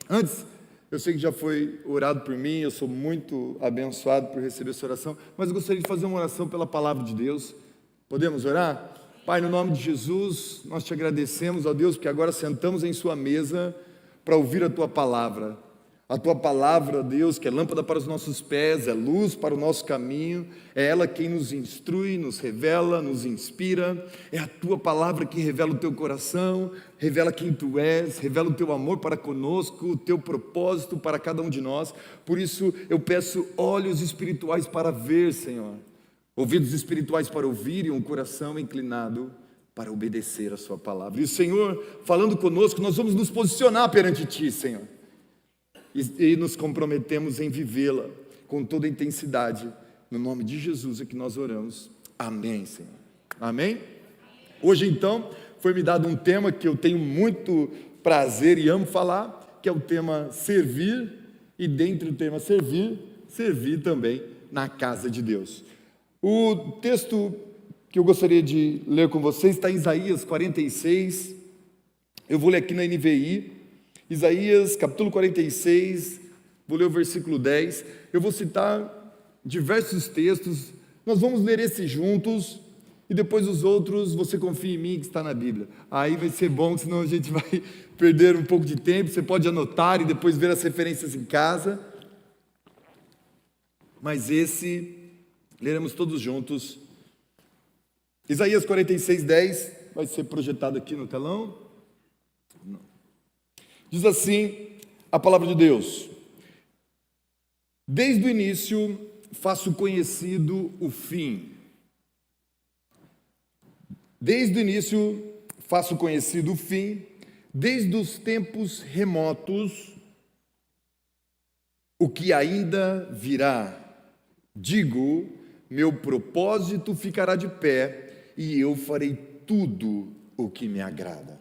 Antes, eu sei que já foi orado por mim, eu sou muito abençoado por receber essa oração, mas eu gostaria de fazer uma oração pela palavra de Deus. Podemos orar? Pai, no nome de Jesus, nós te agradecemos, ó Deus, porque agora sentamos em sua mesa para ouvir a tua palavra. A tua palavra, Deus, que é lâmpada para os nossos pés, é luz para o nosso caminho, é ela quem nos instrui, nos revela, nos inspira, é a tua palavra que revela o teu coração, revela quem tu és, revela o teu amor para conosco, o teu propósito para cada um de nós. Por isso eu peço olhos espirituais para ver, Senhor, ouvidos espirituais para ouvir e um coração inclinado para obedecer a sua palavra. E o Senhor, falando conosco, nós vamos nos posicionar perante ti, Senhor, e nos comprometemos em vivê-la com toda a intensidade. No nome de Jesus é que nós oramos. Amém, Senhor. Amém? Hoje, então, foi-me dado um tema que eu tenho muito prazer e amo falar, que é o tema servir, e dentro do tema servir, servir também na casa de Deus. O texto que eu gostaria de ler com vocês está em Isaías 46, eu vou ler aqui na NVI, Isaías capítulo 46, vou ler o versículo 10, eu vou citar diversos textos, nós vamos ler esses juntos, e depois os outros, você confia em mim que está na Bíblia, aí vai ser bom, senão a gente vai perder um pouco de tempo, você pode anotar e depois ver as referências em casa, mas esse, leremos todos juntos, Isaías 46, 10, vai ser projetado aqui no telão. Diz assim a palavra de Deus: desde o início faço conhecido o fim. Desde o início faço conhecido o fim, desde os tempos remotos, o que ainda virá. Digo, meu propósito ficará de pé e eu farei tudo o que me agrada.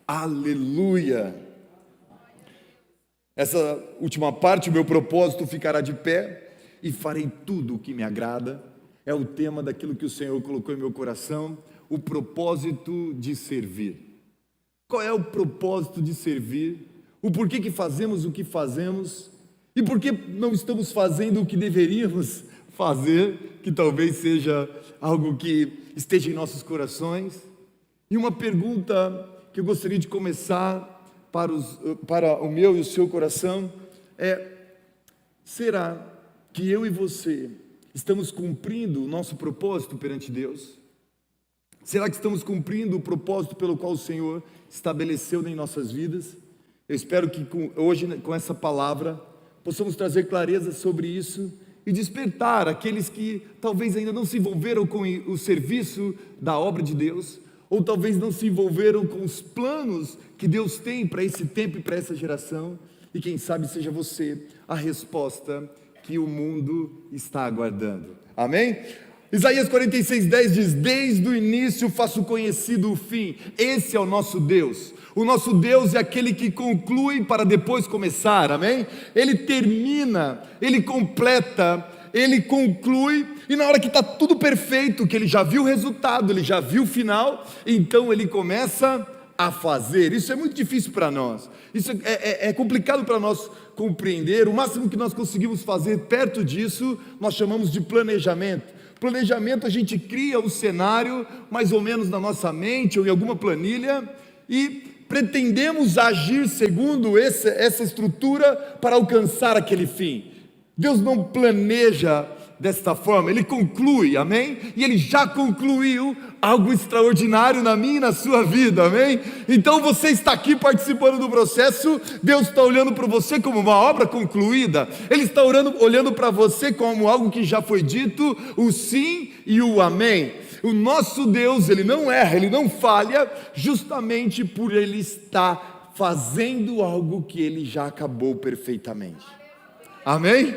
Aleluia! Essa última parte, o meu propósito ficará de pé e farei tudo o que me agrada, é o tema daquilo que o Senhor colocou em meu coração, o propósito de servir. Qual é o propósito de servir? O porquê que fazemos o que fazemos? E por que não estamos fazendo o que deveríamos fazer, que talvez seja algo que esteja em nossos corações? E uma pergunta que eu gostaria de começar para o meu e o seu coração é: será que eu e você estamos cumprindo o nosso propósito perante Deus? Será que estamos cumprindo o propósito pelo qual o Senhor estabeleceu em nossas vidas? Eu espero que hoje, com essa palavra, possamos trazer clareza sobre isso e despertar aqueles que talvez ainda não se envolveram com o serviço da obra de Deus, ou talvez não se envolveram com os planos que Deus tem para esse tempo e para essa geração, e quem sabe seja você a resposta que o mundo está aguardando. Amém? Isaías 46:10 diz: desde o início faço conhecido o fim. Esse é o nosso Deus. O nosso Deus é aquele que conclui para depois começar, amém? Ele termina, ele completa, ele conclui, e na hora que está tudo perfeito, que ele já viu o resultado, ele já viu o final, então ele começa a fazer. Isso é muito difícil para nós, isso é complicado para nós compreender. O máximo que nós conseguimos fazer perto disso, nós chamamos de planejamento. Planejamento, a gente cria o cenário mais ou menos na nossa mente ou em alguma planilha e pretendemos agir segundo essa estrutura para alcançar aquele fim. Deus não planeja desta forma, Ele conclui, amém? E Ele já concluiu algo extraordinário na minha e na sua vida, amém? Então você está aqui participando do processo, Deus está olhando para você como uma obra concluída, Ele está olhando para você como algo que já foi dito, o sim e o amém. O nosso Deus, Ele não erra, Ele não falha, justamente por Ele estar fazendo algo que Ele já acabou perfeitamente. Amém?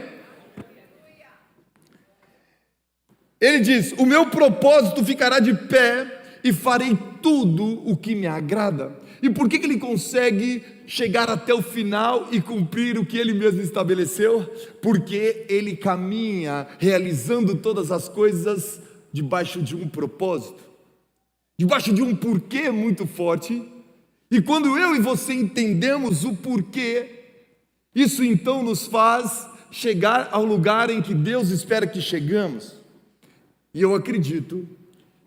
Ele diz: o meu propósito ficará de pé e farei tudo o que me agrada. E por que ele consegue chegar até o final e cumprir o que ele mesmo estabeleceu? Porque ele caminha realizando todas as coisas debaixo de um propósito. debaixo de um porquê muito forte. E quando eu e você entendemos o porquê, isso então nos faz chegar ao lugar em que Deus espera que chegamos. E eu acredito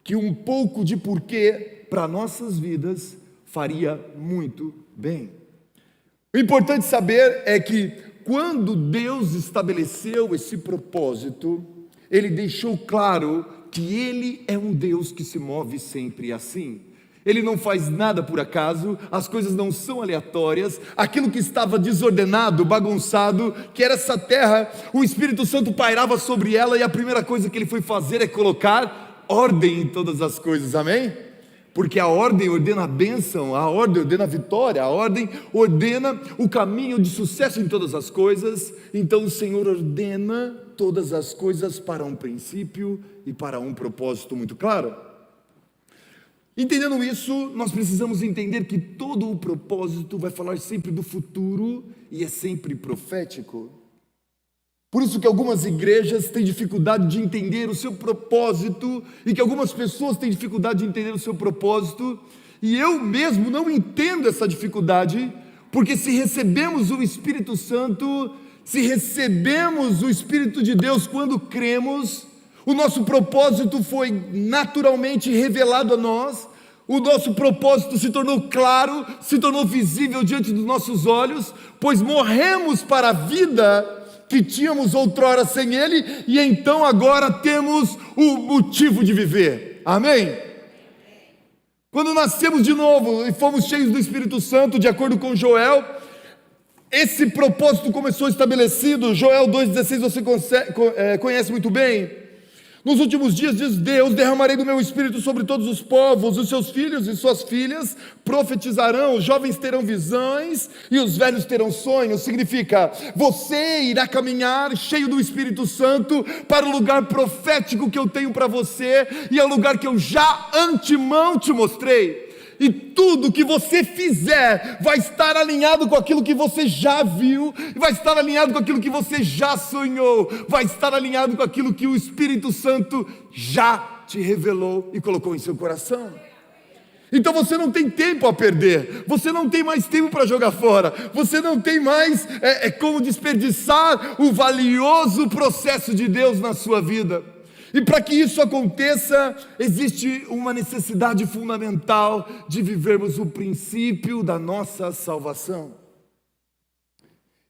que um pouco de porquê para nossas vidas faria muito bem. O importante saber é que quando Deus estabeleceu esse propósito, Ele deixou claro que Ele é um Deus que se move sempre assim. Ele não faz nada por acaso, as coisas não são aleatórias. Aquilo que estava desordenado, bagunçado, que era essa terra, o Espírito Santo pairava sobre ela e a primeira coisa que Ele foi fazer é colocar ordem em todas as coisas, amém? Porque a ordem ordena a bênção, a ordem ordena a vitória, a ordem ordena o caminho de sucesso em todas as coisas. Então o Senhor ordena todas as coisas para um princípio e para um propósito muito claro. Entendendo isso, nós precisamos entender que todo o propósito vai falar sempre do futuro e é sempre profético. Por isso que algumas igrejas têm dificuldade de entender o seu propósito e que algumas pessoas têm dificuldade de entender o seu propósito, e eu mesmo não entendo essa dificuldade, porque se recebemos o Espírito Santo, se recebemos o Espírito de Deus quando cremos, o nosso propósito foi naturalmente revelado a nós, o nosso propósito se tornou claro, se tornou visível diante dos nossos olhos, pois morremos para a vida que tínhamos outrora sem Ele, e então agora temos o motivo de viver, amém? Quando nascemos de novo e fomos cheios do Espírito Santo, de acordo com Joel, esse propósito começou estabelecido. Joel 2,16 você conhece muito bem. Nos últimos dias, diz Deus, derramarei do meu Espírito sobre todos os povos, os seus filhos e suas filhas profetizarão, os jovens terão visões e os velhos terão sonhos. Significa, você irá caminhar cheio do Espírito Santo para o lugar profético que eu tenho para você, e é o lugar que eu já antemão te mostrei. E tudo que você fizer vai estar alinhado com aquilo que você já viu, vai estar alinhado com aquilo que você já sonhou, vai estar alinhado com aquilo que o Espírito Santo já te revelou e colocou em seu coração. Então você não tem tempo a perder, você não tem mais tempo para jogar fora, você não tem mais como desperdiçar o valioso processo de Deus na sua vida. E para que isso aconteça, existe uma necessidade fundamental de vivermos o princípio da nossa salvação.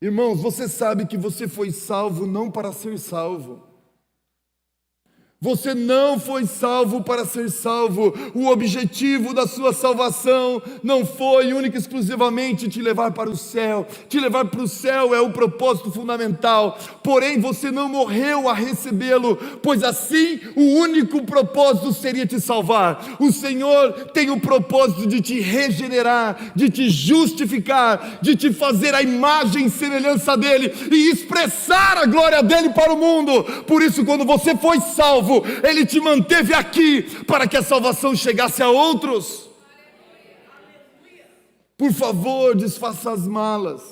Irmãos, você sabe que você foi salvo não para ser salvo. Você não foi salvo para ser salvo. O objetivo da sua salvação não foi única e exclusivamente te levar para o céu. Te levar para o céu é o propósito fundamental. Porém, você não morreu a recebê-lo, pois assim o único propósito seria te salvar. O Senhor tem o propósito de te regenerar, de te justificar, de te fazer a imagem e semelhança dele e expressar a glória dele para o mundo. Por isso, quando você foi salvo, Ele te manteve aqui para que a salvação chegasse a outros. Por favor, desfaça as malas.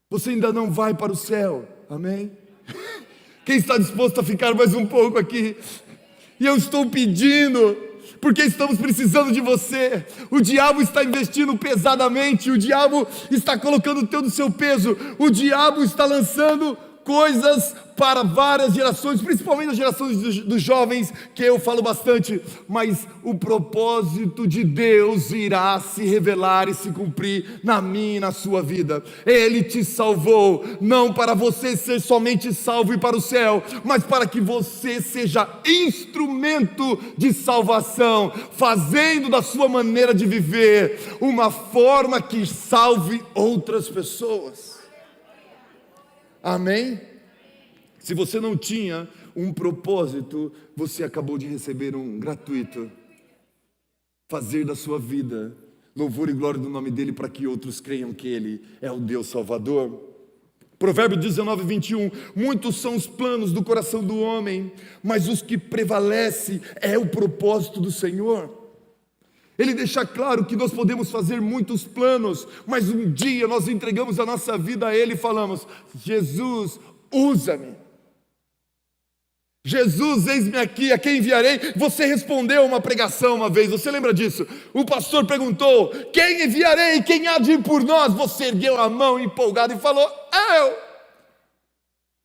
Você ainda não vai para o céu, amém? Quem está disposto a ficar mais um pouco aqui? E eu estou pedindo, porque estamos precisando de você. O diabo está investindo pesadamente, o diabo está colocando todo o seu peso, o diabo está lançando coisas para várias gerações, principalmente as gerações dos jovens, que eu falo bastante, mas o propósito de Deus irá se revelar e se cumprir na minha e na sua vida. Ele te salvou, não para você ser somente salvo e para o céu, mas para que você seja instrumento de salvação, fazendo da sua maneira de viver uma forma que salve outras pessoas. Amém? Se você não tinha um propósito, você acabou de receber um gratuito. Fazer da sua vida louvor e glória do nome dele, para que outros creiam que ele é o Deus Salvador. Provérbio 19:21, muitos são os planos do coração do homem, mas os que prevalecem é o propósito do Senhor. Ele deixa claro que nós podemos fazer muitos planos, mas um dia nós entregamos a nossa vida a Ele e falamos: Jesus, usa-me. Jesus, eis-me aqui, a quem enviarei? Você respondeu uma pregação uma vez, você lembra disso? O pastor perguntou: quem enviarei? Quem há de ir por nós? Você ergueu a mão empolgado e falou: eu.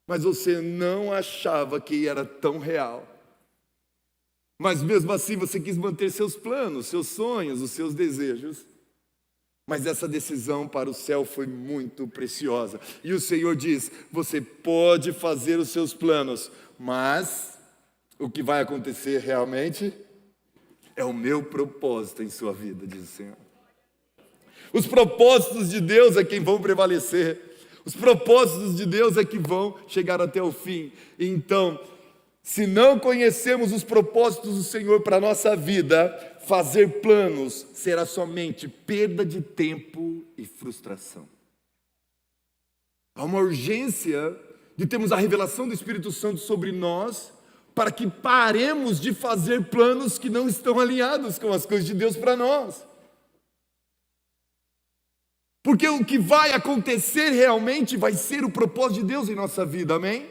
Mas você não achava que era tão real. Mas mesmo assim você quis manter seus planos, seus sonhos, os seus desejos. Mas essa decisão para o céu foi muito preciosa. E o Senhor diz: você pode fazer os seus planos, mas o que vai acontecer realmente é o meu propósito em sua vida, diz o Senhor. Os propósitos de Deus é quem vão prevalecer. Os propósitos de Deus é que vão chegar até o fim. Então, se não conhecemos os propósitos do Senhor para a nossa vida, fazer planos será somente perda de tempo e frustração. Há uma urgência de termos a revelação do Espírito Santo sobre nós, para que paremos de fazer planos que não estão alinhados com as coisas de Deus para nós. Porque o que vai acontecer realmente vai ser o propósito de Deus em nossa vida, amém?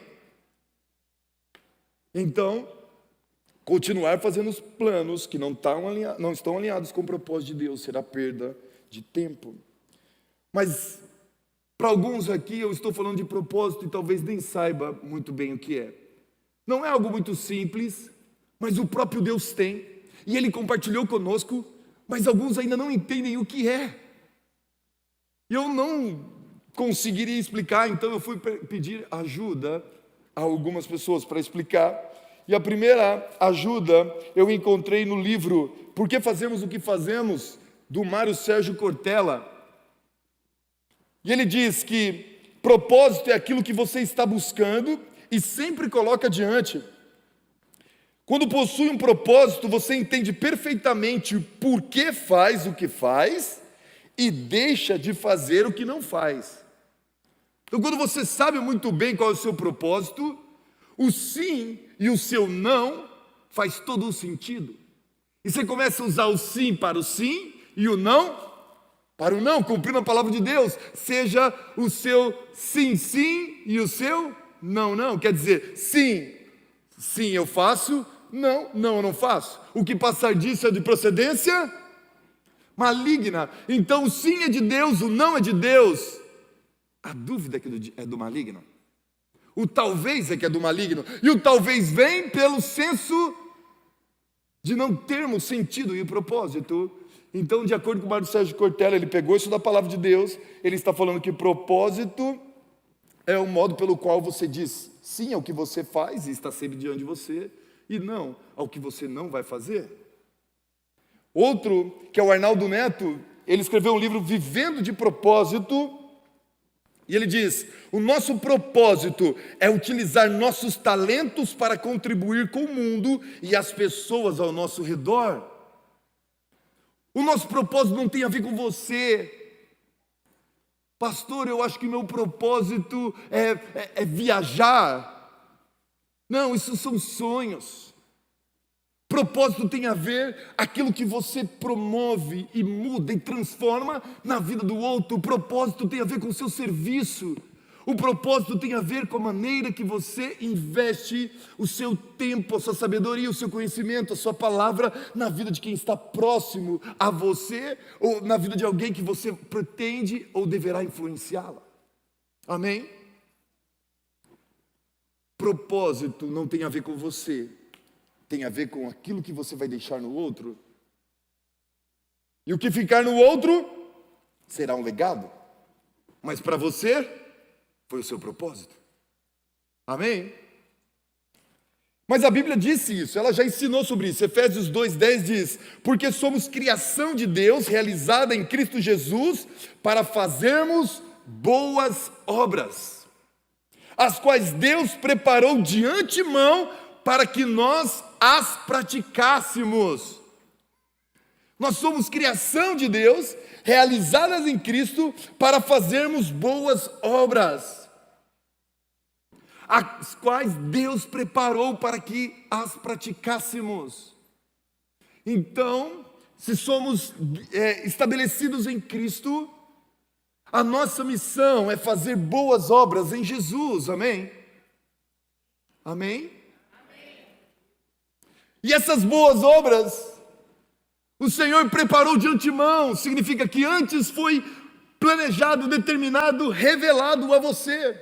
Então, continuar fazendo os planos que não estão alinhados com o propósito de Deus será perda de tempo. Mas, para alguns aqui, eu estou falando de propósito e talvez nem saiba muito bem o que é. Não é algo muito simples, mas o próprio Deus tem, e Ele compartilhou conosco, mas alguns ainda não entendem o que é. Eu não conseguiria explicar, então eu fui pedir ajuda a algumas pessoas para explicar. E a primeira ajuda eu encontrei no livro Por que Fazemos o que Fazemos, do Mário Sérgio Cortella. E ele diz que propósito é aquilo que você está buscando e sempre coloca adiante. Quando possui um propósito, você entende perfeitamente o porquê faz o que faz e deixa de fazer o que não faz. Então, quando você sabe muito bem qual é o seu propósito, o sim e o seu não faz todo o sentido. E você começa a usar o sim para o sim e o não para o não, cumprindo a palavra de Deus. Seja o seu sim, sim e o seu não, não. Quer dizer, sim, sim eu faço, não, não eu não faço. O que passar disso é de procedência maligna. Então o sim é de Deus, o não é de Deus. A dúvida é do maligno. O talvez é que é do maligno. E o talvez vem pelo senso de não termos sentido e propósito. Então, de acordo com o Mário Sérgio Cortella, ele pegou isso da palavra de Deus. Ele está falando que propósito é o modo pelo qual você diz sim ao que você faz e está sempre diante de você, e não ao que você não vai fazer. Outro, que é o Arnaldo Neto, ele escreveu um livro Vivendo de Propósito, e ele diz: o nosso propósito é utilizar nossos talentos para contribuir com o mundo e as pessoas ao nosso redor. O nosso propósito não tem a ver com você. Pastor, eu acho que meu propósito é viajar. Não, isso são sonhos. Propósito tem a ver aquilo que você promove e muda e transforma na vida do outro. O propósito tem a ver com o seu serviço. O propósito tem a ver com a maneira que você investe o seu tempo, a sua sabedoria, o seu conhecimento, a sua palavra na vida de quem está próximo a você ou na vida de alguém que você pretende ou deverá influenciá-la. Amém? Propósito não tem a ver com você. Tem a ver com aquilo que você vai deixar no outro. E o que ficar no outro será um legado. Mas para você, foi o seu propósito. Amém? Mas a Bíblia disse isso, ela já ensinou sobre isso. Efésios 2:10 diz: porque somos criação de Deus, realizada em Cristo Jesus, para fazermos boas obras, as quais Deus preparou de antemão para que nós as praticássemos. Nós somos criação de Deus, realizadas em Cristo, para fazermos boas obras, as quais Deus preparou para que as praticássemos. Então, se somos estabelecidos em Cristo, a nossa missão é fazer boas obras em Jesus, amém? Amém? E essas boas obras, o Senhor preparou de antemão, significa que antes foi planejado, determinado, revelado a você.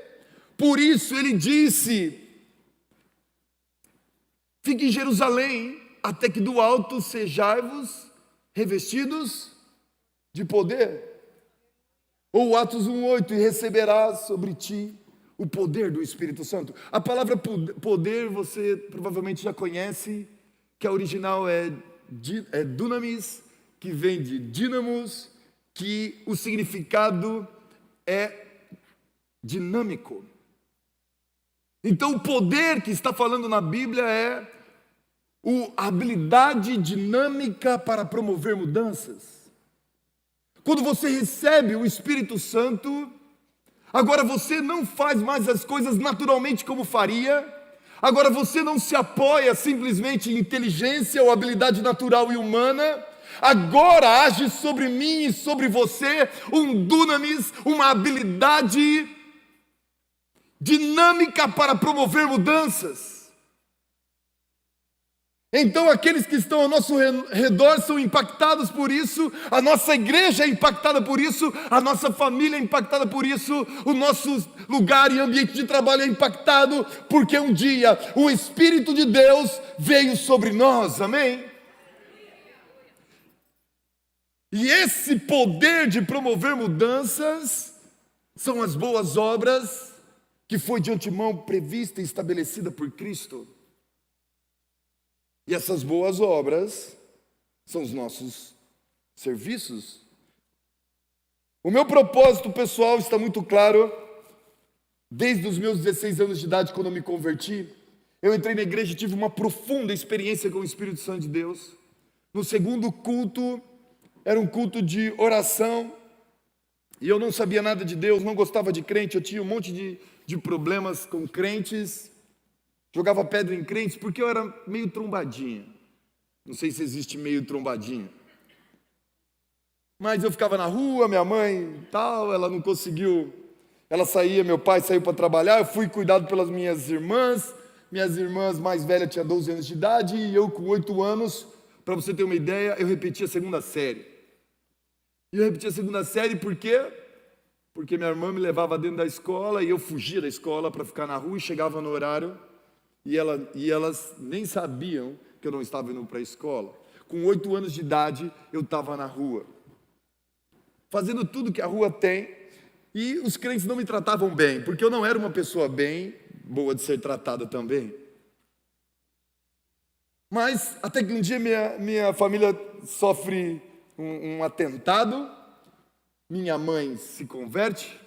Por isso Ele disse: fique em Jerusalém, até que do alto sejai-vos revestidos de poder. Ou Atos 1:8, e receberás sobre ti o poder do Espírito Santo. A palavra poder você provavelmente já conhece, que a original é dunamis, que vem de dínamos, que o significado é dinâmico. Então o poder que está falando na Bíblia é a habilidade dinâmica para promover mudanças. Quando você recebe o Espírito Santo, agora você não faz mais as coisas naturalmente como faria. Agora você não se apoia simplesmente em inteligência ou habilidade natural e humana. Agora age sobre mim e sobre você um dunamis, uma habilidade dinâmica para promover mudanças. Então aqueles que estão ao nosso redor são impactados por isso, a nossa igreja é impactada por isso, a nossa família é impactada por isso, o nosso lugar e ambiente de trabalho é impactado, porque um dia o Espírito de Deus veio sobre nós, amém? E esse poder de promover mudanças são as boas obras que foi de antemão prevista e estabelecida por Cristo. E essas boas obras são os nossos serviços. O meu propósito pessoal está muito claro. Desde os meus 16 anos de idade, quando eu me converti, eu entrei na igreja e tive uma profunda experiência com o Espírito Santo de Deus. No segundo culto, era um culto de oração, e eu não sabia nada de Deus, não gostava de crente, eu tinha um monte de problemas com crentes. Jogava pedra em crentes porque eu era meio trombadinha. Não sei se existe meio trombadinha. Mas eu ficava na rua, minha mãe tal, ela não conseguiu. Ela saía, meu pai saiu para trabalhar, eu fui cuidado pelas minhas irmãs. Minhas irmãs mais velhas tinham 12 anos de idade e eu com 8 anos, para você ter uma ideia, eu repeti a segunda série. E eu repeti a segunda série por quê? Porque minha irmã me levava dentro da escola e eu fugia da escola para ficar na rua e chegava no horário. E elas nem sabiam que eu não estava indo para a escola. Com 8 anos de idade, eu estava na rua, fazendo tudo que a rua tem, e os crentes não me tratavam bem, porque eu não era uma pessoa bem, boa de ser tratada também. Mas, até que um dia minha família sofre um atentado, minha mãe se converte,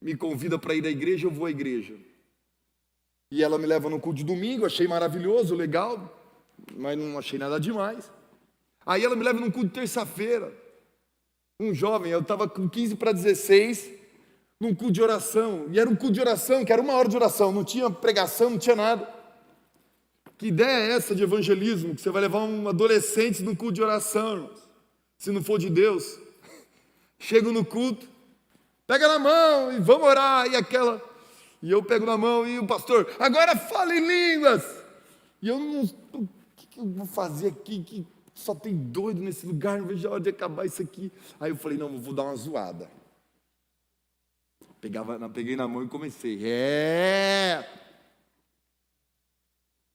me convida para ir à igreja, eu vou à igreja. E ela me leva no culto de domingo, achei maravilhoso, legal, mas não achei nada demais. Aí ela me leva num culto de terça-feira. Um jovem, eu estava com 15 para 16, num culto de oração. E era um culto de oração, que era 1 hora de oração, não tinha pregação, não tinha nada. Que ideia é essa de evangelismo? Que você vai levar um adolescente num culto de oração, irmãos, se não for de Deus. Chego no culto, pega na mão e vamos orar, e aquela... E eu pego na mão e o pastor, agora fala em línguas. E eu não, o que eu vou fazer aqui? Que só tem doido nesse lugar, não vejo a hora de acabar isso aqui. Aí eu falei, não, eu vou dar uma zoada. Peguei na mão e comecei.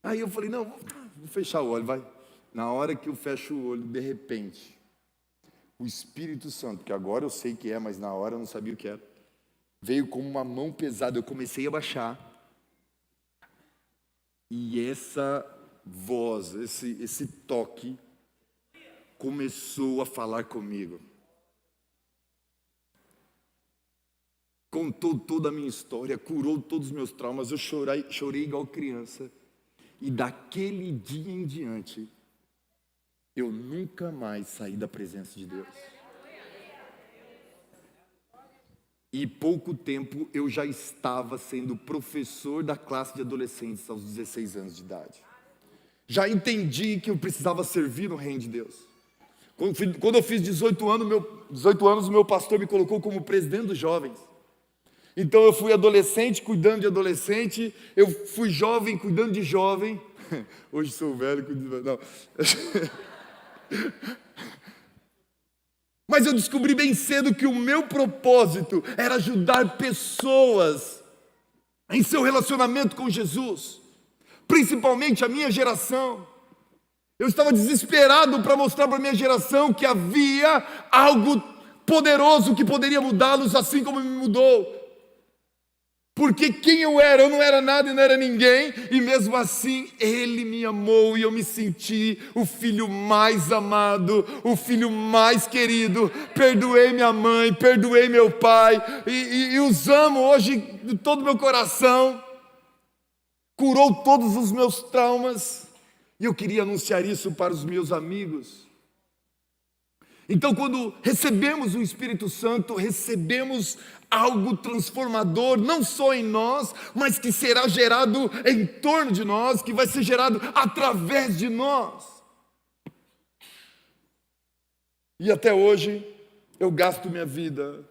Aí eu falei, não, vou fechar o olho, vai. Na hora que eu fecho o olho, de repente, o Espírito Santo, que agora eu sei que é, mas na hora eu não sabia o que era, veio como uma mão pesada, eu comecei a baixar. E essa voz, esse toque, começou a falar comigo. Contou toda a minha história, curou todos os meus traumas, eu chorei igual criança. E daquele dia em diante, eu nunca mais saí da presença de Deus. E pouco tempo eu já estava sendo professor da classe de adolescentes aos 16 anos de idade. Já entendi que eu precisava servir no reino de Deus. Quando eu fiz 18 anos, meu pastor me colocou como presidente dos jovens. Então eu fui adolescente cuidando de adolescente, eu fui jovem cuidando de jovem. Hoje sou velho, não. Mas eu descobri bem cedo que o meu propósito era ajudar pessoas em seu relacionamento com Jesus, principalmente a minha geração. Eu estava desesperado para mostrar para a minha geração que havia algo poderoso que poderia mudá-los assim como me mudou. Porque quem eu não era nada e não era ninguém, e mesmo assim Ele me amou e eu me senti o filho mais amado, o filho mais querido. Perdoei minha mãe, perdoei meu pai, e os amo hoje de todo o meu coração. Curou todos os meus traumas, e eu queria anunciar isso para os meus amigos. Então, quando recebemos o Espírito Santo, recebemos algo transformador, não só em nós, mas que será gerado em torno de nós, que vai ser gerado através de nós. E até hoje, eu gasto minha vida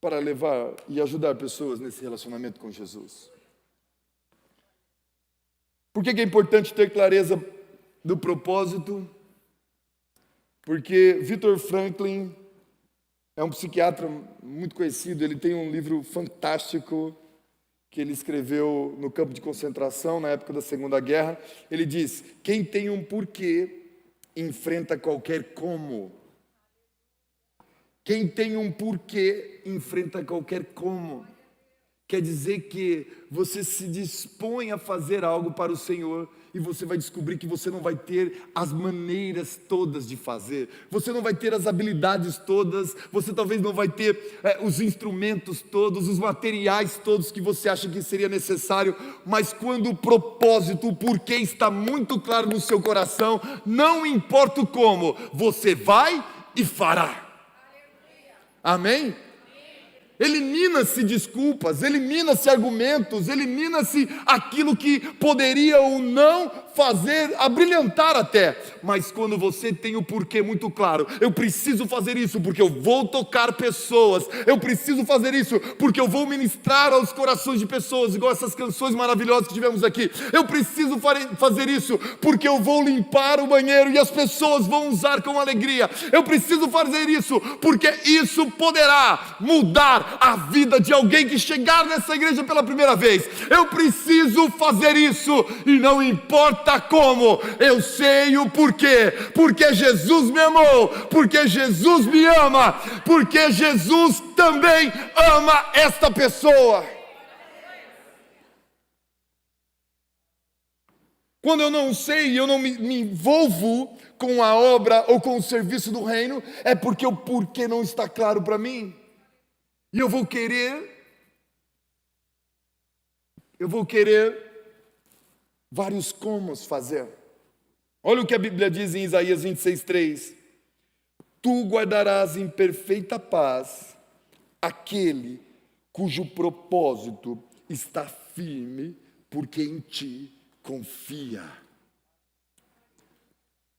para levar e ajudar pessoas nesse relacionamento com Jesus. Por que é importante ter clareza do propósito? Porque Viktor Frankl é um psiquiatra muito conhecido, ele tem um livro fantástico que ele escreveu no campo de concentração, na época da Segunda Guerra. Ele diz: quem tem um porquê, enfrenta qualquer como. Quem tem um porquê, enfrenta qualquer como. Quer dizer que você se dispõe a fazer algo para o Senhor e você vai descobrir que você não vai ter as maneiras todas de fazer, você não vai ter as habilidades todas, você talvez não vai ter os instrumentos todos, os materiais todos que você acha que seria necessário, mas quando o propósito, o porquê está muito claro no seu coração, não importa o como, você vai e fará. Amém? Elimina-se desculpas, elimina-se argumentos, elimina-se aquilo que poderia ou não fazer, abrilhantar até. Mas quando você tem o porquê muito claro, eu preciso fazer isso porque eu vou tocar pessoas, eu preciso fazer isso porque eu vou ministrar aos corações de pessoas, igual essas canções maravilhosas que tivemos aqui. Eu preciso fazer isso porque eu vou limpar o banheiro e as pessoas vão usar com alegria. Eu preciso fazer isso porque isso poderá mudar a vida de alguém que chegar nessa igreja pela primeira vez. Eu preciso fazer isso e não importa como, eu sei o porquê, porque Jesus me amou, porque Jesus me ama, porque Jesus também ama esta pessoa. Quando eu não sei e eu não me envolvo com a obra ou com o serviço do reino, é porque o porquê não está claro para mim. E eu vou querer vários comos fazer. Olha o que a Bíblia diz em Isaías 26:3. Tu guardarás em perfeita paz aquele cujo propósito está firme, porque em ti confia.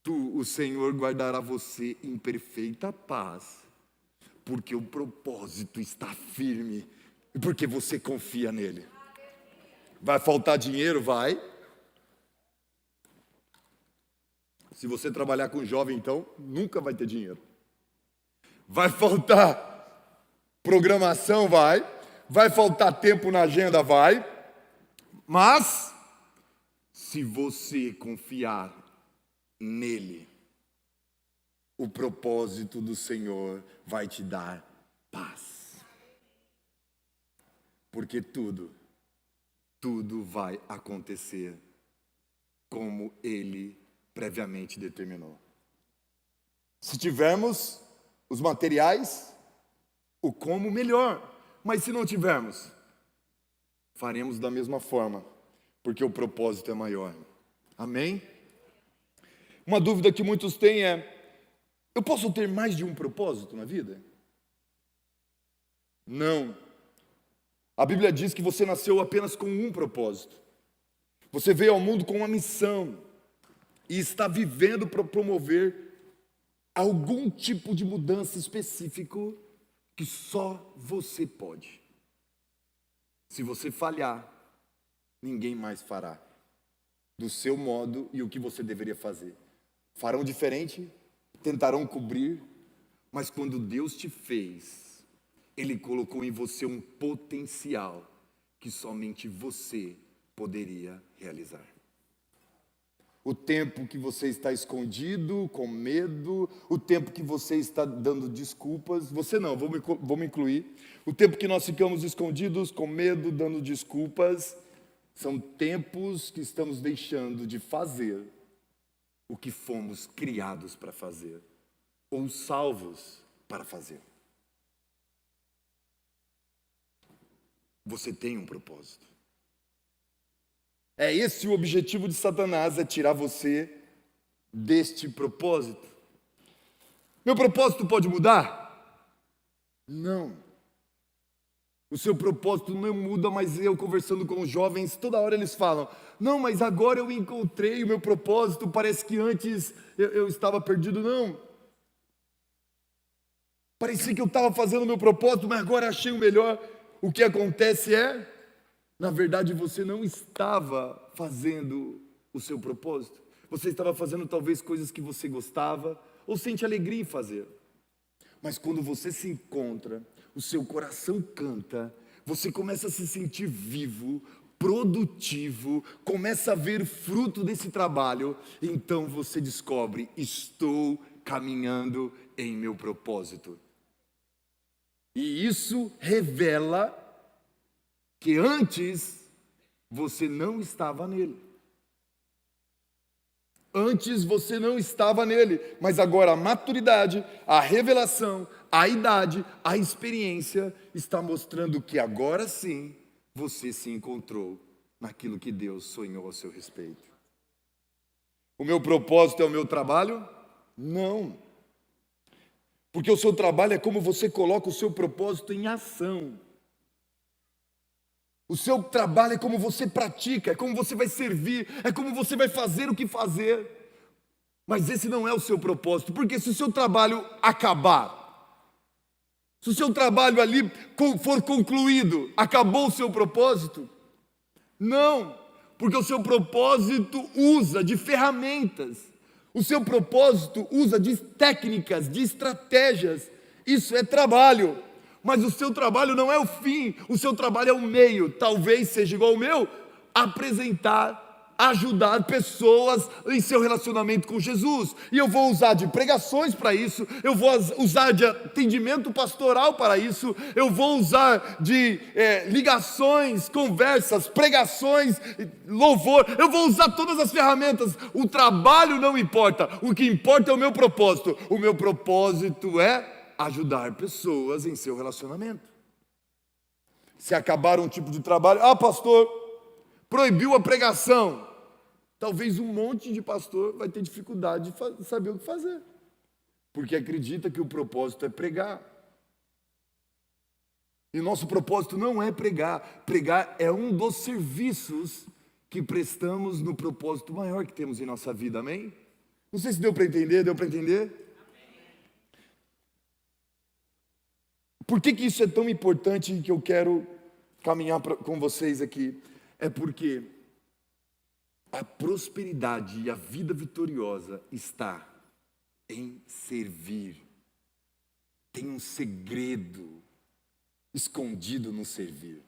O Senhor guardará você em perfeita paz, porque o propósito está firme, porque você confia nele. Vai faltar dinheiro? Vai. Se você trabalhar com jovem, então, nunca vai ter dinheiro. Vai faltar programação? Vai. Vai faltar tempo na agenda? Vai. Mas, se você confiar nele, o propósito do Senhor vai te dar paz. Porque tudo vai acontecer como ele previamente determinou. Se tivermos os materiais, o como melhor. Mas se não tivermos, faremos da mesma forma, porque o propósito é maior. Amém? Uma dúvida que muitos têm é: eu posso ter mais de um propósito na vida? Não. A Bíblia diz que você nasceu apenas com um propósito. Você veio ao mundo com uma missão e está vivendo para promover algum tipo de mudança específico que só você pode. Se você falhar, ninguém mais fará. do seu modo e o que você deveria fazer. Farão diferente, tentarão cobrir, mas quando Deus te fez, Ele colocou em você um potencial que somente você poderia realizar. O tempo que você está escondido, com medo, o tempo que você está dando desculpas, você não, vou me incluir. O tempo que nós ficamos escondidos, com medo, dando desculpas, são tempos que estamos deixando de fazer o que fomos criados para fazer, ou salvos para fazer. Você tem um propósito. É esse o objetivo de Satanás, é tirar você deste propósito. Meu propósito pode mudar? Não. O seu propósito não muda, mas eu conversando com os jovens, toda hora eles falam, não, mas agora eu encontrei o meu propósito, parece que antes eu estava perdido. Não. Parecia que eu estava fazendo o meu propósito, mas agora achei o melhor. O que acontece é, na verdade, você não estava fazendo o seu propósito. Você estava fazendo talvez coisas que você gostava ou sente alegria em fazer. Mas quando você se encontra, o seu coração canta, você começa a se sentir vivo, produtivo, começa a ver fruto desse trabalho, então você descobre, estou caminhando em meu propósito. E isso revela que antes você não estava nele. Antes você não estava nele, mas agora a maturidade, a revelação, a idade, a experiência está mostrando que agora sim você se encontrou naquilo que Deus sonhou a seu respeito. O meu propósito é o meu trabalho? Não. Porque o seu trabalho é como você coloca o seu propósito em ação. O seu trabalho é como você pratica, é como você vai servir, é como você vai fazer o que fazer. Mas esse não é o seu propósito, porque se o seu trabalho acabar, se o seu trabalho ali for concluído, acabou o seu propósito? Não, porque o seu propósito usa de ferramentas, o seu propósito usa de técnicas, de estratégias. Isso é trabalho. Mas o seu trabalho não é o fim, o seu trabalho é o meio. Talvez seja igual ao meu, apresentar, ajudar pessoas em seu relacionamento com Jesus. E eu vou usar de pregações para isso, eu vou usar de atendimento pastoral para isso, eu vou usar de ligações, conversas, pregações, louvor, eu vou usar todas as ferramentas. O trabalho não importa, o que importa é o meu propósito. O meu propósito é ajudar pessoas em seu relacionamento. Se acabar um tipo de trabalho, pastor, proibiu a pregação. Talvez um monte de pastor vai ter dificuldade de saber o que fazer, porque acredita que o propósito é pregar. E o nosso propósito não é pregar. Pregar é um dos serviços que prestamos no propósito maior que temos em nossa vida, amém? Não sei se deu para entender, Deu para entender? Por que isso é tão importante que eu quero caminhar com vocês aqui? É porque a prosperidade e a vida vitoriosa está em servir. Tem um segredo escondido no servir.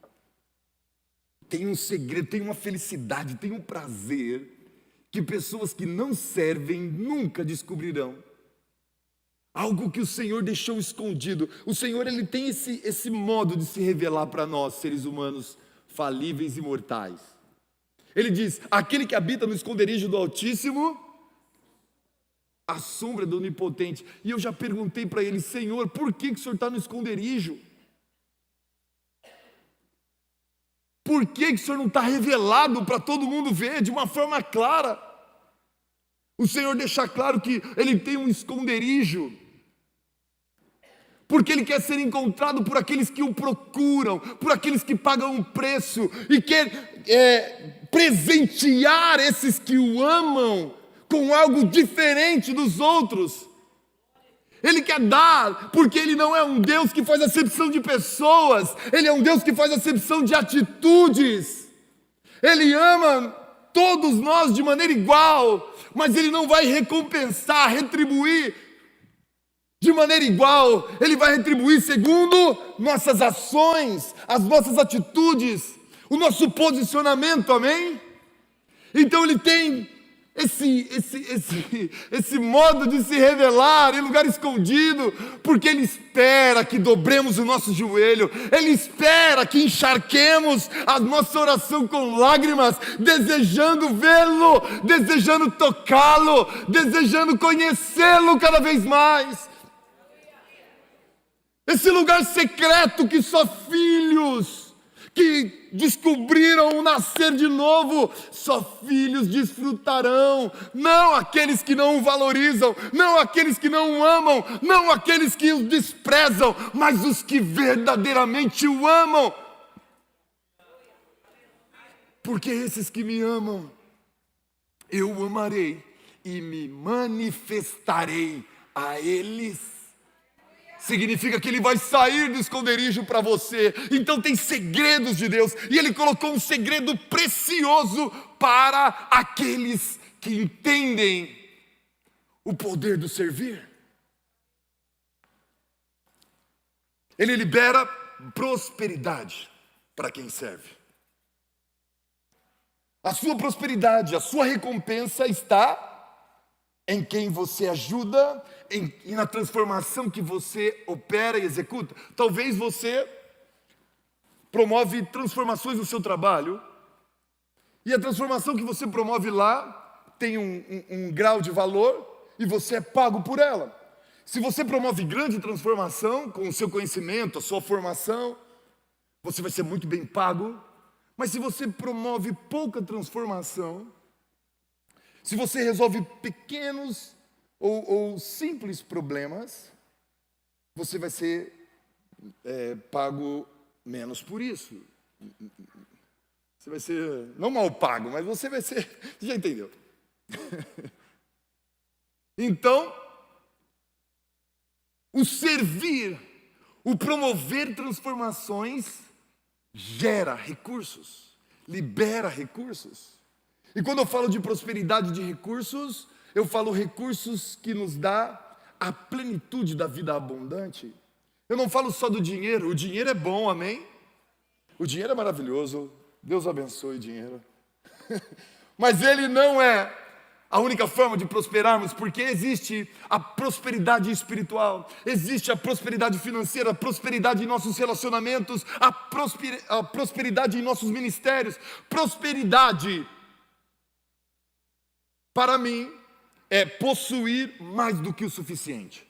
Tem um segredo, tem uma felicidade, tem um prazer que pessoas que não servem nunca descobrirão. Algo que o Senhor deixou escondido. O Senhor, Ele tem esse modo de se revelar para nós, seres humanos falíveis e mortais. Ele diz, aquele que habita no esconderijo do Altíssimo, à sombra do Onipotente. E eu já perguntei para ele, Senhor, por que o Senhor está no esconderijo? Por que o Senhor não está revelado para todo mundo ver de uma forma clara? O Senhor deixa claro que Ele tem um esconderijo, porque Ele quer ser encontrado por aqueles que o procuram, por aqueles que pagam um preço, e quer presentear esses que o amam com algo diferente dos outros. Ele quer dar, porque Ele não é um Deus que faz acepção de pessoas, Ele é um Deus que faz acepção de atitudes. Ele ama todos nós de maneira igual, mas Ele não vai recompensar, retribuir de maneira igual. Ele vai retribuir segundo nossas ações, as nossas atitudes, o nosso posicionamento, amém? Então Ele tem esse modo de se revelar em lugar escondido, porque Ele espera que dobremos o nosso joelho, Ele espera que encharquemos a nossa oração com lágrimas, desejando vê-lo, desejando tocá-lo, desejando conhecê-lo cada vez mais. Esse lugar secreto que só filhos que descobriram o nascer de novo, só filhos desfrutarão, não aqueles que não o valorizam, não aqueles que não o amam, não aqueles que o desprezam, mas os que verdadeiramente o amam. Porque esses que me amam, eu o amarei e me manifestarei a eles. Significa que Ele vai sair do esconderijo para você. Então tem segredos de Deus, e Ele colocou um segredo precioso para aqueles que entendem o poder do servir. Ele libera prosperidade para quem serve. A sua prosperidade, a sua recompensa está em quem você ajuda, e na transformação que você opera e executa. Talvez você promove transformações no seu trabalho, e a transformação que você promove lá tem um grau de valor, e você é pago por ela. Se você promove grande transformação com o seu conhecimento, a sua formação, você vai ser muito bem pago. Mas se você promove pouca transformação, se você resolve pequenos ou simples problemas, você vai ser pago menos por isso. Você vai ser, não mal pago, mas você vai ser, já entendeu? Então, o servir, o promover transformações, gera recursos, libera recursos. E quando eu falo de prosperidade de recursos, eu falo recursos que nos dá a plenitude da vida abundante. Eu não falo só do dinheiro. O dinheiro é bom, amém? O dinheiro é maravilhoso. Deus abençoe o dinheiro. Mas ele não é a única forma de prosperarmos, porque existe a prosperidade espiritual, existe a prosperidade financeira, a prosperidade em nossos relacionamentos, a prosperidade em nossos ministérios. Prosperidade, para mim, é possuir mais do que o suficiente.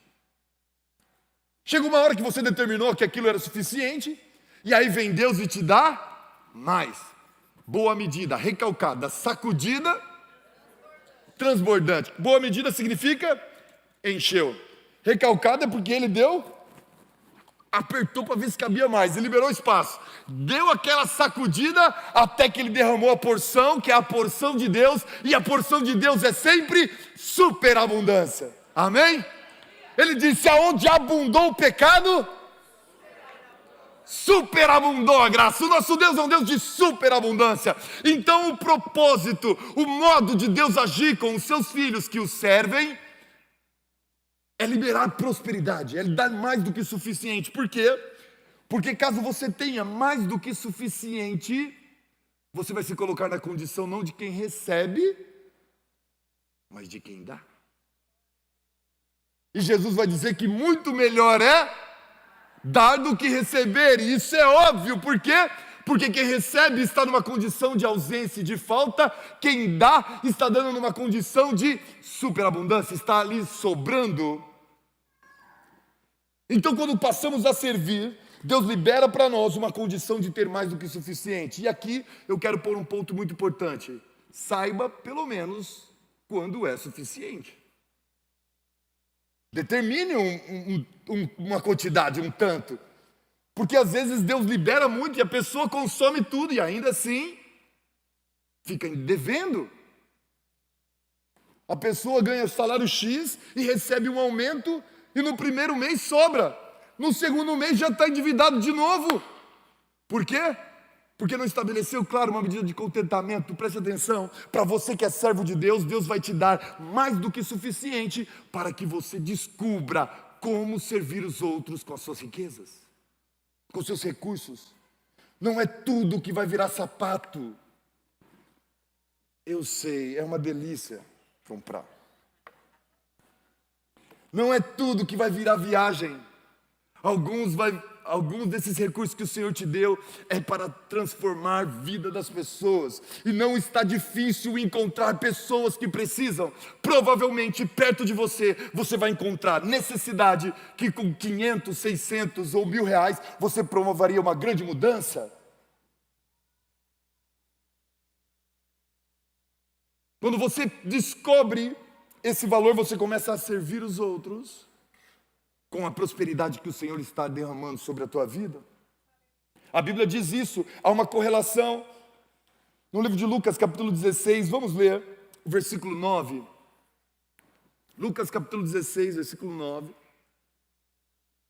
Chega uma hora que você determinou que aquilo era suficiente, e aí vem Deus e te dá mais. Boa medida, recalcada, sacudida, transbordante. Boa medida significa encheu. Recalcada é porque Ele deu, apertou para ver se cabia mais, e liberou espaço. Deu aquela sacudida até que Ele derramou a porção, que é a porção de Deus, e a porção de Deus é sempre superabundância. Amém? Ele disse: aonde abundou o pecado, superabundou a graça. O nosso Deus é um Deus de superabundância. Então o propósito, o modo de Deus agir com os seus filhos que o servem, é liberar prosperidade, é dar mais do que suficiente. Por quê? Porque caso você tenha mais do que suficiente, você vai se colocar na condição não de quem recebe, mas de quem dá. E Jesus vai dizer que muito melhor é dar do que receber. E isso é óbvio, por quê? Porque quem recebe está numa condição de ausência e de falta, quem dá está dando numa condição de superabundância, está ali sobrando. Então, quando passamos a servir, Deus libera para nós uma condição de ter mais do que suficiente. E aqui eu quero pôr um ponto muito importante: saiba pelo menos quando é suficiente. Determine uma quantidade, um tanto. Porque às vezes Deus libera muito e a pessoa consome tudo e ainda assim fica devendo. A pessoa ganha salário X e recebe um aumento e no primeiro mês sobra. No segundo mês já está endividado de novo. Por quê? Porque não estabeleceu, claro, uma medida de contentamento. Preste atenção, para você que é servo de Deus, Deus vai te dar mais do que suficiente para que você descubra como servir os outros com as suas riquezas, com os seus recursos. Não é tudo que vai virar sapato. Eu sei, é uma delícia comprar. Não é tudo que vai virar viagem. Alguns desses recursos que o Senhor te deu é para transformar a vida das pessoas. E não está difícil encontrar pessoas que precisam. Provavelmente perto de você, você vai encontrar necessidade que com 500, 600 ou 1.000 reais você promoveria uma grande mudança. Quando você descobre esse valor, você começa a servir os outros com a prosperidade que o Senhor está derramando sobre a tua vida. A Bíblia diz isso, há uma correlação. No livro de Lucas, capítulo 16, vamos ler o versículo 9. Lucas, capítulo 16, versículo 9.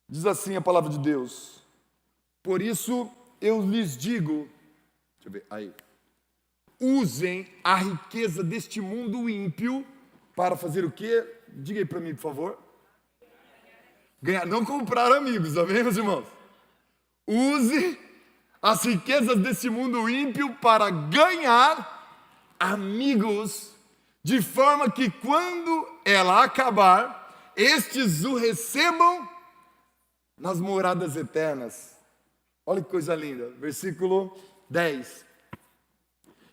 Diz assim a palavra de Deus: por isso eu lhes digo, deixa eu ver, aí. Usem a riqueza deste mundo ímpio para fazer o quê? Diga aí para mim, por favor. Ganhar, não comprar amigos, amém, meus irmãos? Use as riquezas desse mundo ímpio para ganhar amigos, de forma que quando ela acabar, estes o recebam nas moradas eternas. Olha que coisa linda, versículo 10.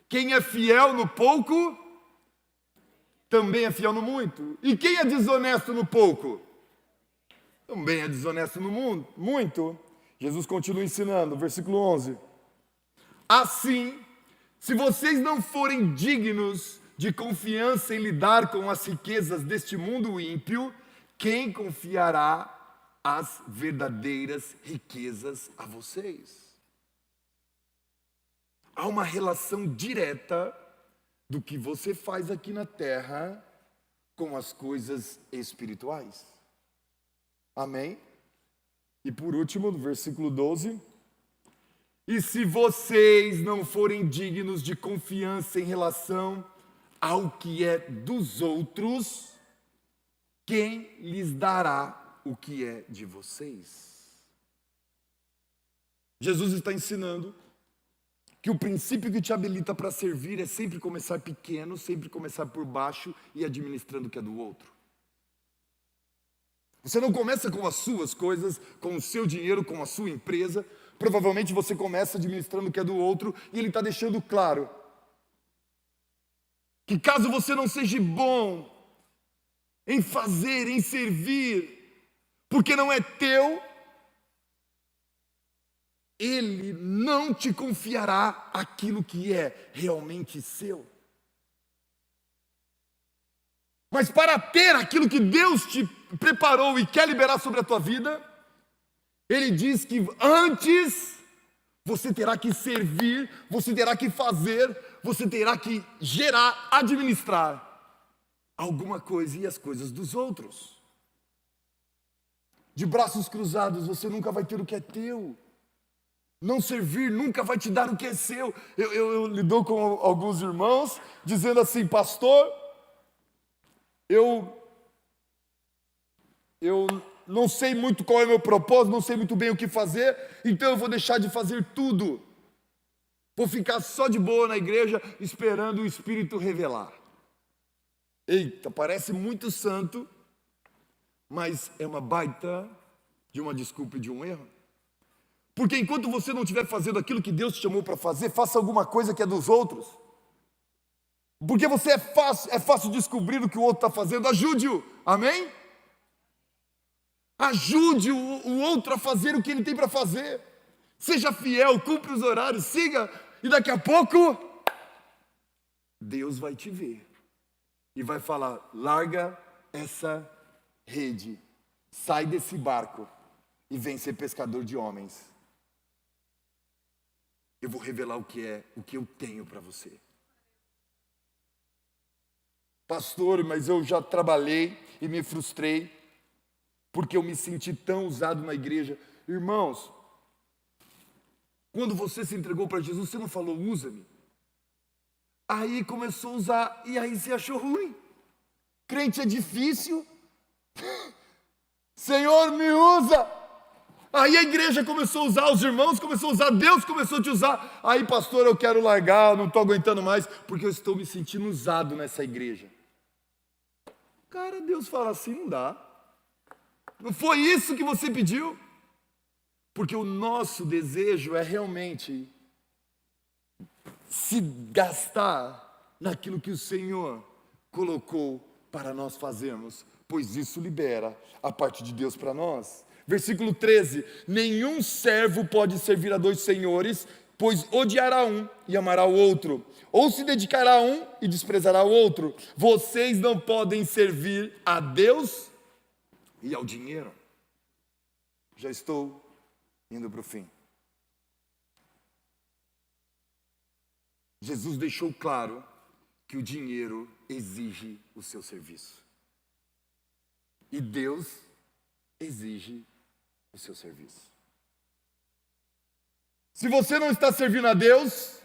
Quem é fiel no pouco, também é fiel no muito. E quem é desonesto no pouco, também é desonesto no muito. Jesus continua ensinando, versículo 11. Assim, se vocês não forem dignos de confiança em lidar com as riquezas deste mundo ímpio, quem confiará as verdadeiras riquezas a vocês? Há uma relação direta do que você faz aqui na terra com as coisas espirituais. Amém? E por último, no versículo 12. E se vocês não forem dignos de confiança em relação ao que é dos outros, quem lhes dará o que é de vocês? Jesus está ensinando que o princípio que te habilita para servir é sempre começar pequeno, sempre começar por baixo e administrando o que é do outro. Você não começa com as suas coisas, com o seu dinheiro, com a sua empresa. Provavelmente você começa administrando o que é do outro, e ele está deixando claro que caso você não seja bom em fazer, em servir, porque não é teu, ele não te confiará aquilo que é realmente seu. Mas para ter aquilo que Deus te preparou e quer liberar sobre a tua vida, ele diz que antes você terá que servir, você terá que fazer, você terá que gerar, administrar alguma coisa e as coisas dos outros. De braços cruzados você nunca vai ter o que é teu. Não servir nunca vai te dar o que é seu. Eu lido com alguns irmãos dizendo assim: pastor, eu não sei muito qual é o meu propósito, não sei muito bem o que fazer, então eu vou deixar de fazer tudo. Vou ficar só de boa na igreja esperando o Espírito revelar. Eita, parece muito santo, mas é uma baita de uma desculpa e de um erro. Porque enquanto você não estiver fazendo aquilo que Deus te chamou para fazer, faça alguma coisa que é dos outros. Porque você é fácil descobrir o que o outro está fazendo, ajude-o, amém? Ajude o outro a fazer o que ele tem para fazer. Seja fiel, cumpra os horários, siga, e daqui a pouco, Deus vai te ver. E vai falar: larga essa rede, sai desse barco e vem ser pescador de homens. Eu vou revelar o que eu tenho para você. Pastor, mas eu já trabalhei e me frustrei, porque eu me senti tão usado na igreja. Irmãos, Quando você se entregou para Jesus, você não falou, usa-me. Aí começou a usar, e aí você achou ruim. Crente é difícil. Senhor, me usa. Aí a igreja começou a usar, os irmãos começaram a usar, Deus começou a te usar. Aí, pastor, eu quero largar, não estou aguentando mais, porque eu estou me sentindo usado nessa igreja. Cara, Deus fala assim, não dá. Não foi isso que você pediu? Porque o nosso desejo é realmente se gastar naquilo que o Senhor colocou para nós fazermos, pois isso libera a parte de Deus para nós. Versículo 13: nenhum servo pode servir a dois senhores, pois odiará um e amará o outro, ou se dedicará a um e desprezará o outro. Vocês não podem servir a Deus e ao dinheiro. Já estou indo para o fim. Jesus deixou claro que o dinheiro exige o seu serviço. E Deus exige o seu serviço. Se você não está servindo a Deus,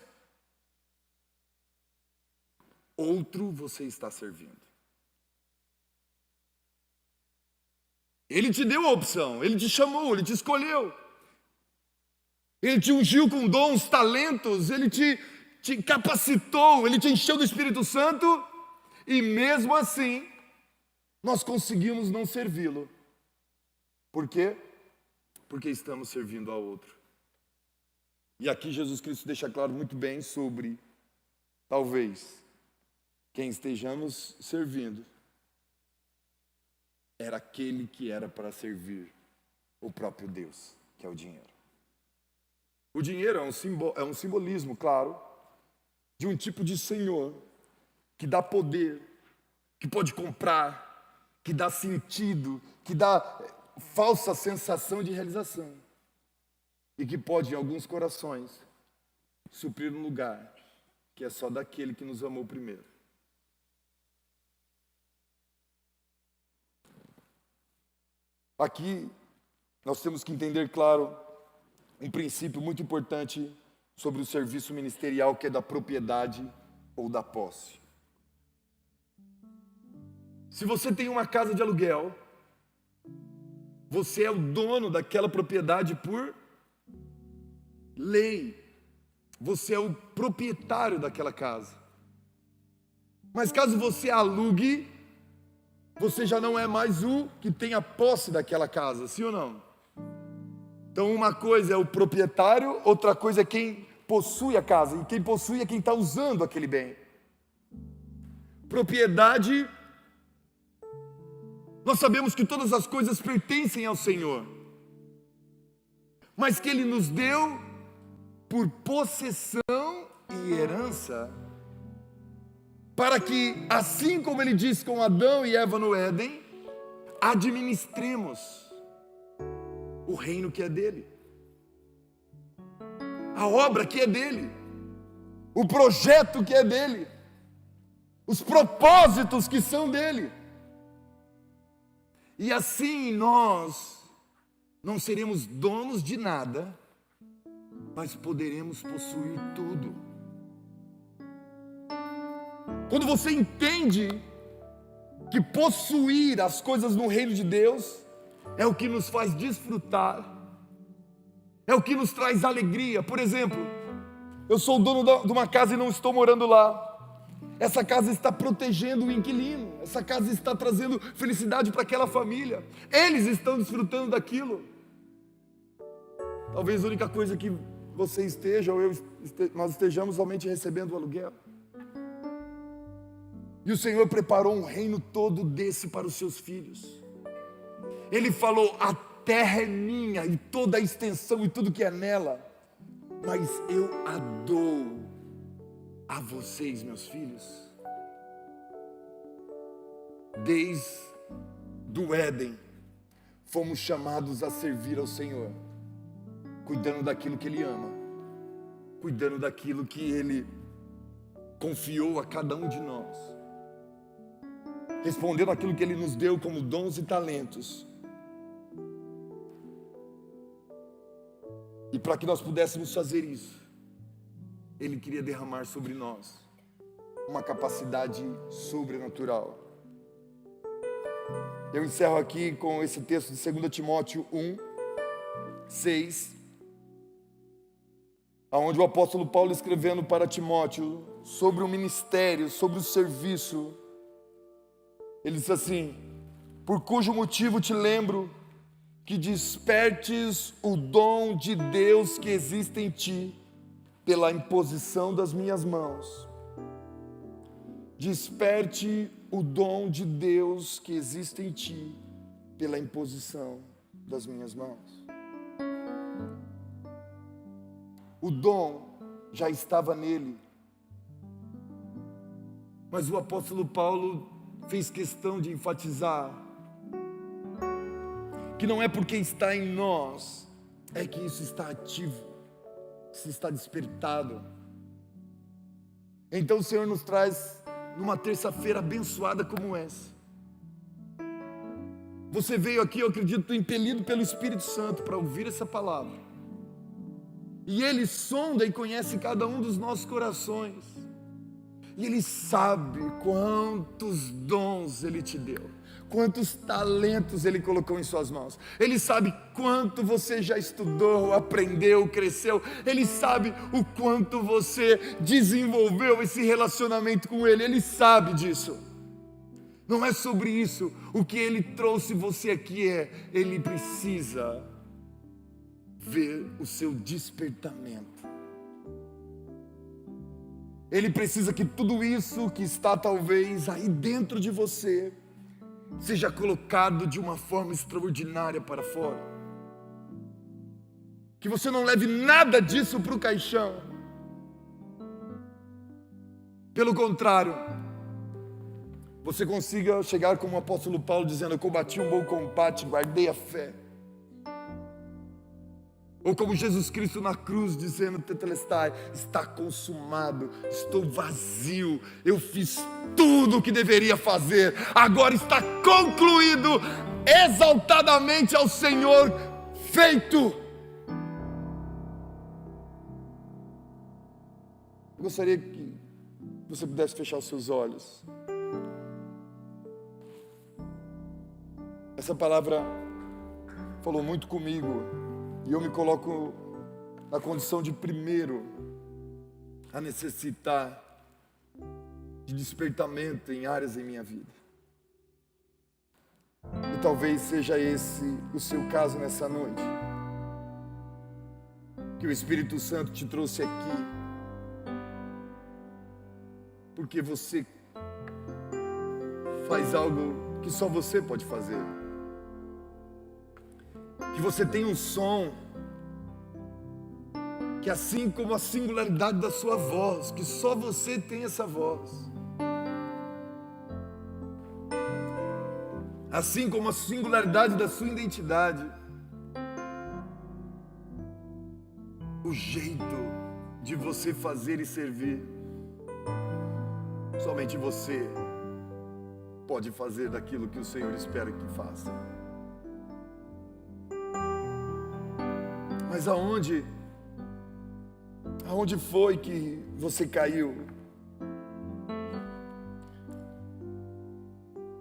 outro você está servindo. Ele te deu a opção, Ele te chamou, Ele te escolheu. Ele te ungiu com dons, talentos, Ele te capacitou, Ele te encheu do Espírito Santo, e mesmo assim, nós conseguimos não servi-lo. Por quê? Porque estamos servindo ao outro. E aqui Jesus Cristo deixa claro muito bem sobre, talvez, quem estejamos servindo, era aquele que era para servir o próprio Deus, que é o dinheiro. O dinheiro é um simbolismo, claro, de um tipo de senhor que dá poder, que pode comprar, que dá sentido, que dá falsa sensação de realização. E que pode, em alguns corações, suprir um lugar que é só daquele que nos amou primeiro. Aqui, nós temos que entender, claro, um princípio muito importante sobre o serviço ministerial, que é da propriedade ou da posse. Se você tem uma casa de aluguel, você é o dono daquela propriedade por lei. Você é o proprietário daquela casa. Mas caso você alugue, você já não é mais o que tem a posse daquela casa, sim ou não? Então uma coisa é o proprietário, outra coisa é quem possui a casa. E quem possui é quem está usando aquele bem. Propriedade, nós sabemos que todas as coisas pertencem ao Senhor, mas que Ele nos deu por possessão e herança, para que, assim como Ele disse com Adão e Eva no Éden, administremos o reino que é dele, a obra que é dele, o projeto que é dele, os propósitos que são dele. E assim nós não seremos donos de nada, mas poderemos possuir tudo. Quando você entende que possuir as coisas no reino de Deus é o que nos faz desfrutar, é o que nos traz alegria. Por exemplo, eu sou o dono de uma casa e não estou morando lá. Essa casa está protegendo o inquilino, essa casa está trazendo felicidade para aquela família. Eles estão desfrutando daquilo. Talvez a única coisa que você esteja, ou nós estejamos somente recebendo o aluguel. E o Senhor preparou um reino todo desse para os seus filhos. Ele falou, a terra é minha, e toda a extensão e tudo que é nela, mas eu a dou a vocês, meus filhos. Desde o Éden, fomos chamados a servir ao Senhor, cuidando daquilo que Ele ama, cuidando daquilo que Ele confiou a cada um de nós, respondendo aquilo que Ele nos deu como dons e talentos. E para que nós pudéssemos fazer isso, Ele queria derramar sobre nós uma capacidade sobrenatural. Eu encerro aqui com esse texto de 2 Timóteo 1, 6, onde o apóstolo Paulo, escrevendo para Timóteo sobre o ministério, sobre o serviço, ele diz assim: por cujo motivo te lembro que despertes o dom de Deus que existe em ti pela imposição das minhas mãos. Desperte o dom de Deus que existe em ti pela imposição das minhas mãos. O dom já estava nele, mas o apóstolo Paulo fez questão de enfatizar que não é porque está em nós, é que isso está ativo, isso está despertado. Então o Senhor nos traz numa terça-feira abençoada como essa. Você veio aqui, eu acredito, impelido pelo Espírito Santo para ouvir essa palavra. E Ele sonda e conhece cada um dos nossos corações. E Ele sabe quantos dons Ele te deu, quantos talentos Ele colocou em suas mãos. Ele sabe quanto você já estudou, aprendeu, cresceu. Ele sabe o quanto você desenvolveu esse relacionamento com Ele. Ele sabe disso. Não é sobre isso. O que Ele trouxe você aqui Ele precisa ver o seu despertamento. Ele precisa que tudo isso que está talvez aí dentro de você seja colocado de uma forma extraordinária para fora. Que você não leve nada disso para o caixão. Pelo contrário, você consiga chegar como o apóstolo Paulo dizendo: eu combati um bom combate, guardei a fé. Ou como Jesus Cristo na cruz dizendo: tetelestai, está consumado, estou vazio, eu fiz tudo o que deveria fazer, agora está concluído, exaltadamente ao Senhor feito. Eu gostaria que você pudesse fechar os seus olhos. Essa palavra falou muito comigo. E eu me coloco na condição de primeiro a necessitar de despertamento em áreas em minha vida. E talvez seja esse o seu caso nessa noite. Que o Espírito Santo te trouxe aqui porque você faz algo que só você pode fazer. Que você tem um som, que assim como a singularidade da sua voz, que só você tem essa voz. Assim como a singularidade da sua identidade, o jeito de você fazer e servir, somente você pode fazer daquilo que o Senhor espera que faça. Mas aonde foi que você caiu?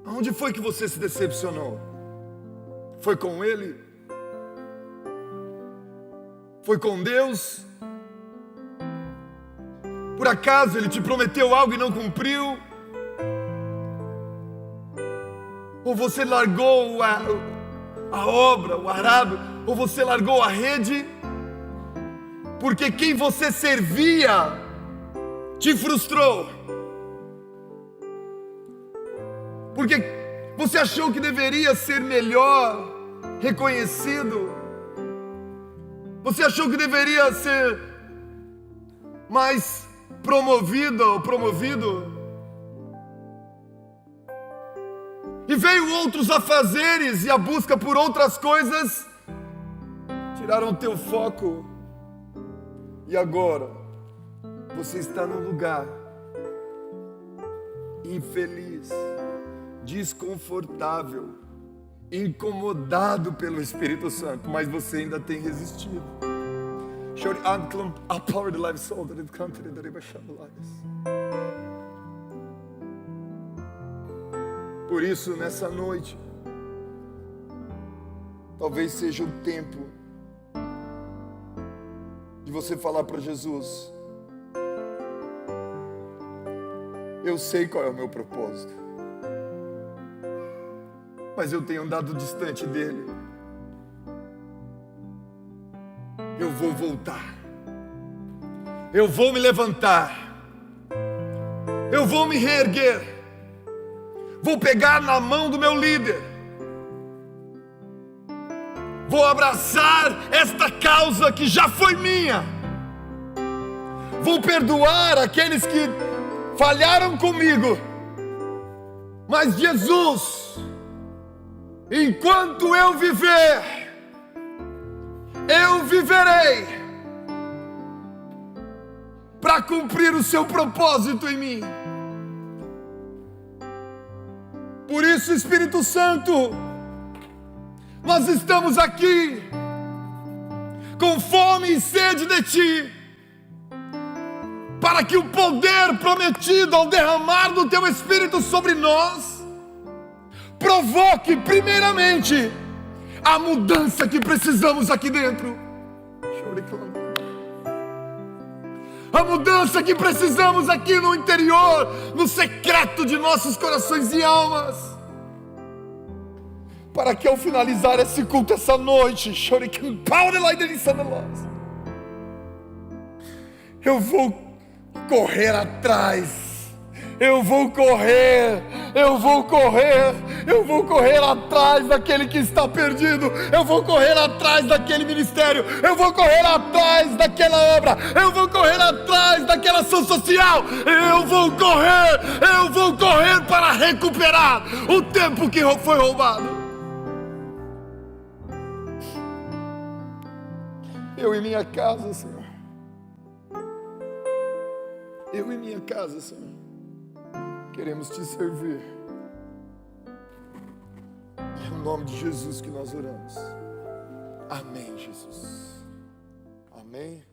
Aonde foi que você se decepcionou? Foi com Ele? Foi com Deus? Por acaso Ele te prometeu algo e não cumpriu? Ou você largou a obra, o arado? Ou você largou a rede? Porque quem você servia te frustrou. Porque você achou que deveria ser melhor reconhecido. Você achou que deveria ser mais promovida ou promovido. E veio outros afazeres e a busca por outras coisas tiraram o teu foco. E agora você está num lugar infeliz, desconfortável, incomodado pelo Espírito Santo, mas você ainda tem resistido. Por isso, nessa noite, talvez seja o tempo de você falar para Jesus: eu sei qual é o meu propósito, mas eu tenho andado distante dele. Eu vou voltar, eu vou me levantar, eu vou me reerguer, vou pegar na mão do meu líder, vou abraçar esta causa que já foi minha, vou perdoar aqueles que falharam comigo, mas Jesus, enquanto eu viver, eu viverei para cumprir o seu propósito em mim. Por isso, Espírito Santo, nós estamos aqui com fome e sede de Ti, para que o poder prometido ao derramar do Teu Espírito sobre nós provoque primeiramente a mudança que precisamos aqui dentro. A mudança que precisamos aqui no interior, no secreto de nossos corações e almas, para que ao finalizar esse culto essa noite, eu vou correr atrás, eu vou correr atrás daquele que está perdido, eu vou correr atrás daquele ministério, eu vou correr atrás daquela obra, eu vou correr atrás daquela ação social, eu vou correr para recuperar o tempo que foi roubado. Eu e minha casa, Senhor. Eu e minha casa, Senhor, queremos Te servir. É no nome de Jesus que nós oramos. Amém, Jesus. Amém.